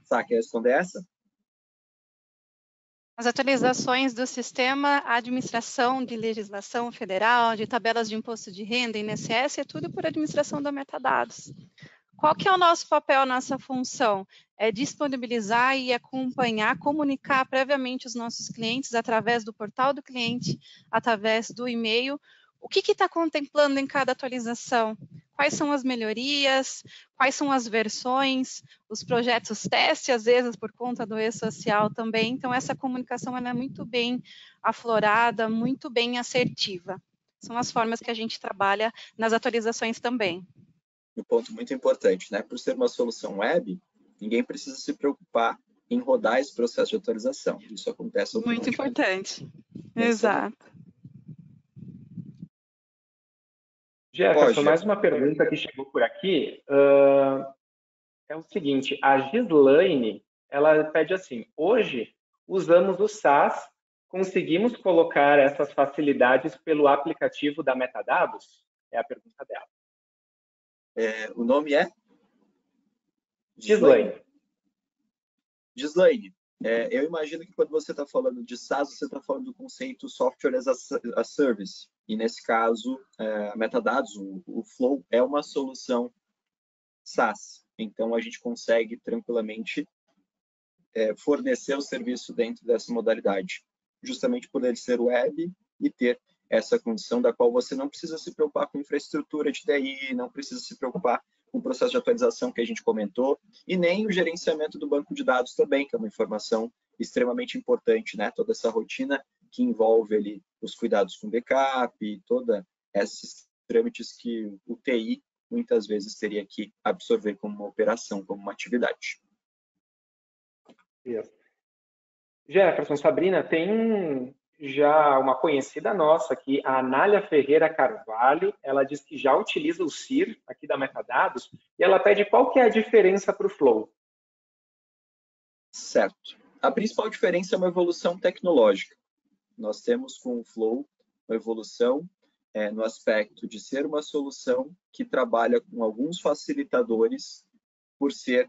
Sá, quer responder essa? As atualizações do sistema, a administração de legislação federal, de tabelas de imposto de renda, INSS, é tudo por administração da metadados. Qual que é o nosso papel, nossa função? É disponibilizar e acompanhar, comunicar previamente os nossos clientes através do portal do cliente, através do e-mail, o que está contemplando em cada atualização? Quais são as melhorias? Quais são as versões? Os projetos teste, às vezes, por conta do e-social também. Então, essa comunicação ela é muito bem aflorada, muito bem assertiva. São as formas que a gente trabalha nas atualizações também. Um ponto muito importante, né? Por ser uma solução web, ninguém precisa se preocupar em rodar esse processo de atualização. Isso acontece muito importante. Exato. Jefferson, mais uma pergunta que chegou por aqui. É o seguinte, a Gislaine, ela pede assim, hoje usamos o SaaS, conseguimos colocar essas facilidades pelo aplicativo da Metadados? É a pergunta dela. O nome é? Gislaine. Gislaine, eu imagino que quando você está falando de SaaS, você está falando do conceito Software as a Service. E nesse caso, a Metadados, o Flow, é uma solução SaaS. Então, a gente consegue tranquilamente fornecer o serviço dentro dessa modalidade, justamente por ele ser web e ter essa condição da qual você não precisa se preocupar com infraestrutura de TI, não precisa se preocupar com o processo de atualização que a gente comentou, e nem o gerenciamento do banco de dados também, que é uma informação extremamente importante, né? Toda essa rotina que envolve ali os cuidados com backup e toda esses trâmites que o TI muitas vezes teria que absorver como uma operação, como uma atividade. Isso. Jefferson, Sabrina, tem já uma conhecida nossa aqui, a Anália Ferreira Carvalho, ela diz que já utiliza o CIR aqui da Metadados e ela pede qual que é a diferença para o Flow. Certo. A principal diferença é uma evolução tecnológica. Nós temos com o Flow uma evolução no aspecto de ser uma solução que trabalha com alguns facilitadores por ser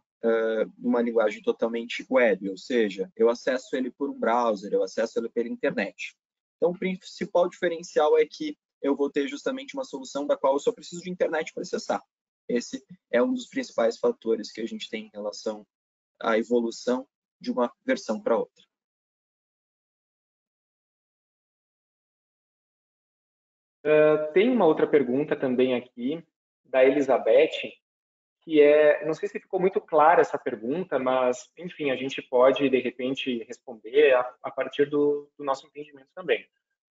uma linguagem totalmente web, ou seja, eu acesso ele por um browser, eu acesso ele pela internet. Então, o principal diferencial é que eu vou ter justamente uma solução da qual eu só preciso de internet para acessar. Esse é um dos principais fatores que a gente tem em relação à evolução de uma versão para outra. Tem uma outra pergunta também aqui, da Elizabeth, que não sei se ficou muito clara essa pergunta, mas, enfim, a gente pode, de repente, responder a partir do nosso entendimento também.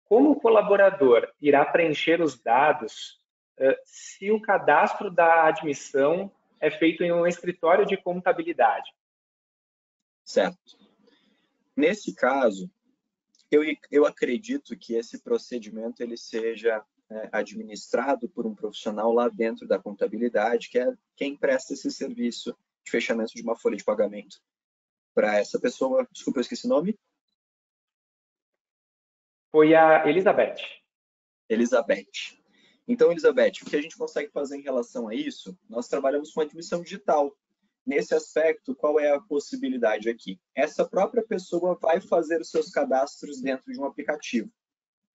Como o colaborador irá preencher os dados se o cadastro da admissão é feito em um escritório de contabilidade? Certo. Nesse caso, eu acredito que esse procedimento ele seja administrado por um profissional lá dentro da contabilidade, que é quem presta esse serviço de fechamento de uma folha de pagamento para essa pessoa. Desculpa, eu esqueci o nome. Foi a Elizabeth. Elizabeth. Então, Elizabeth, o que a gente consegue fazer em relação a isso? Nós trabalhamos com admissão digital. Nesse aspecto, qual é a possibilidade aqui? Essa própria pessoa vai fazer os seus cadastros dentro de um aplicativo.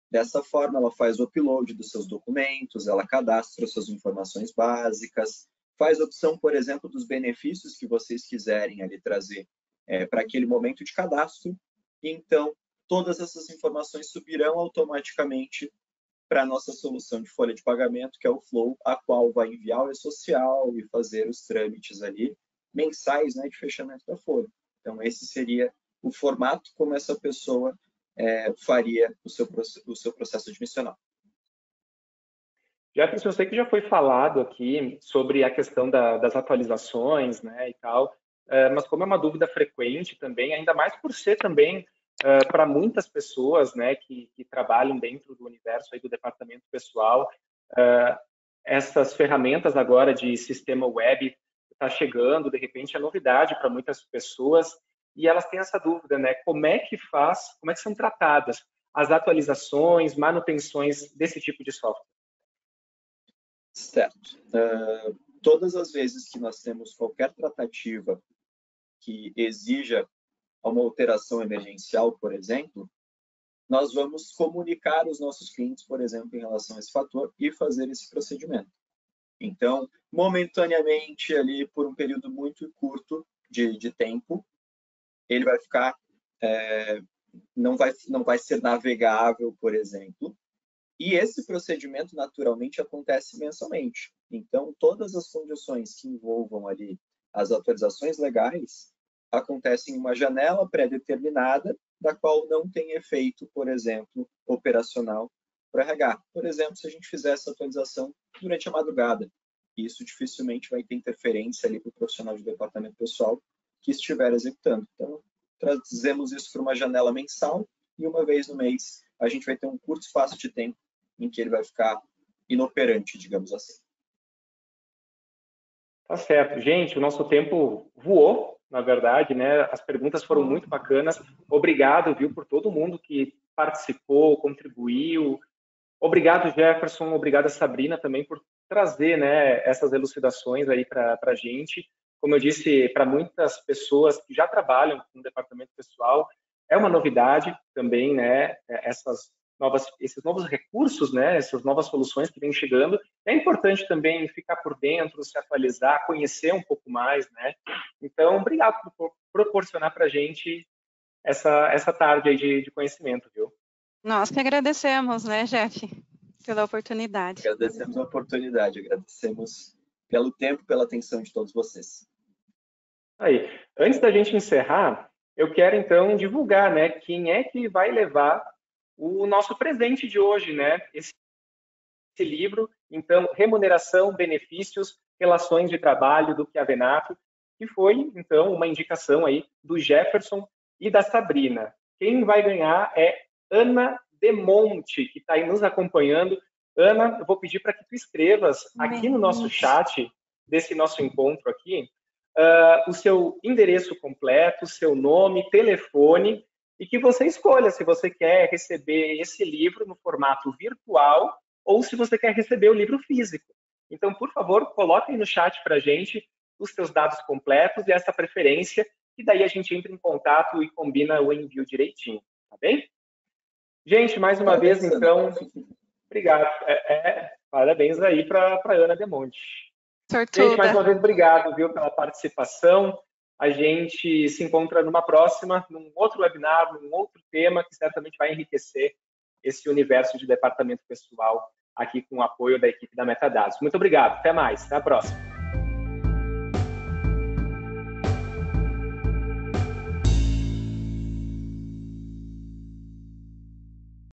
Dessa forma, ela faz o upload dos seus documentos, ela cadastra suas informações básicas, faz opção, por exemplo, dos benefícios que vocês quiserem ali trazer para aquele momento de cadastro. E, então, todas essas informações subirão automaticamente para a nossa solução de folha de pagamento, que é o Flow, a qual vai enviar o e-social e fazer os trâmites ali mensais, né, de fechamento da folha. Então, esse seria o formato como essa pessoa faria o seu processo admissional. Jefferson, eu sei que já foi falado aqui sobre a questão das atualizações, né, e tal, mas como é uma dúvida frequente também, ainda mais por ser também para muitas pessoas, né, que trabalham dentro do universo aí do departamento pessoal, essas ferramentas agora de sistema web está chegando, de repente é novidade para muitas pessoas e elas têm essa dúvida, né, como é que são tratadas as atualizações, manutenções desse tipo de software? Certo. Todas as vezes que nós temos qualquer tratativa que exija uma alteração emergencial, por exemplo, nós vamos comunicar os nossos clientes, por exemplo, em relação a esse fator e fazer esse procedimento. Então, momentaneamente, ali por um período muito curto de tempo, ele vai ficar, não vai ser navegável, por exemplo, E esse procedimento, naturalmente, acontece mensalmente. Então, todas as condições que envolvam ali as atualizações legais acontecem em uma janela pré-determinada, da qual não tem efeito, por exemplo, operacional para o RH. Por exemplo, se a gente fizer essa atualização durante a madrugada, isso dificilmente vai ter interferência ali para o profissional de departamento pessoal que estiver executando. Então, trazemos isso para uma janela mensal e uma vez no mês a gente vai ter um curto espaço de tempo em que ele vai ficar inoperante, digamos assim. Tá certo. Gente, o nosso tempo voou, na verdade, né? As perguntas foram muito bacanas. Obrigado, viu, por todo mundo que participou, contribuiu. Obrigado, Jefferson. Obrigado, Sabrina, também por trazer, né, essas elucidações aí para a gente. Como eu disse, para muitas pessoas que já trabalham com o departamento pessoal, é uma novidade também, né, esses novos recursos, né, essas novas soluções que vêm chegando. É importante também ficar por dentro, se atualizar, conhecer um pouco mais, né? Então, obrigado por proporcionar para a gente essa tarde aí de conhecimento, viu? Nós que agradecemos, né, Jeff, pela oportunidade. Agradecemos a oportunidade, agradecemos pelo tempo, pela atenção de todos vocês. Aí, antes da gente encerrar, eu quero então divulgar, né, quem é que vai levar o nosso presente de hoje, né? Esse livro, então, Remuneração, Benefícios, Relações de Trabalho do Chiavenato, que foi, então, uma indicação aí do Jefferson e da Sabrina. Quem vai ganhar é Ana Demonte, que está aí nos acompanhando. Ana, eu vou pedir para que tu escrevas aqui no nosso chat desse nosso encontro aqui, o seu endereço completo, seu nome, telefone, e que você escolha se você quer receber esse livro no formato virtual ou se você quer receber o livro físico. Então, por favor, coloque aí no chat para a gente os seus dados completos e essa preferência, e daí a gente entra em contato e combina o envio direitinho, tá bem? Gente, mais uma vez, então, obrigado. Parabéns aí para a Ana Demonte. Sortuda. Gente, mais uma vez, obrigado, viu, pela participação. A gente se encontra numa próxima, num outro webinar, num outro tema que certamente vai enriquecer esse universo de departamento pessoal aqui com o apoio da equipe da Metadados. Muito obrigado. Até mais. Até a próxima.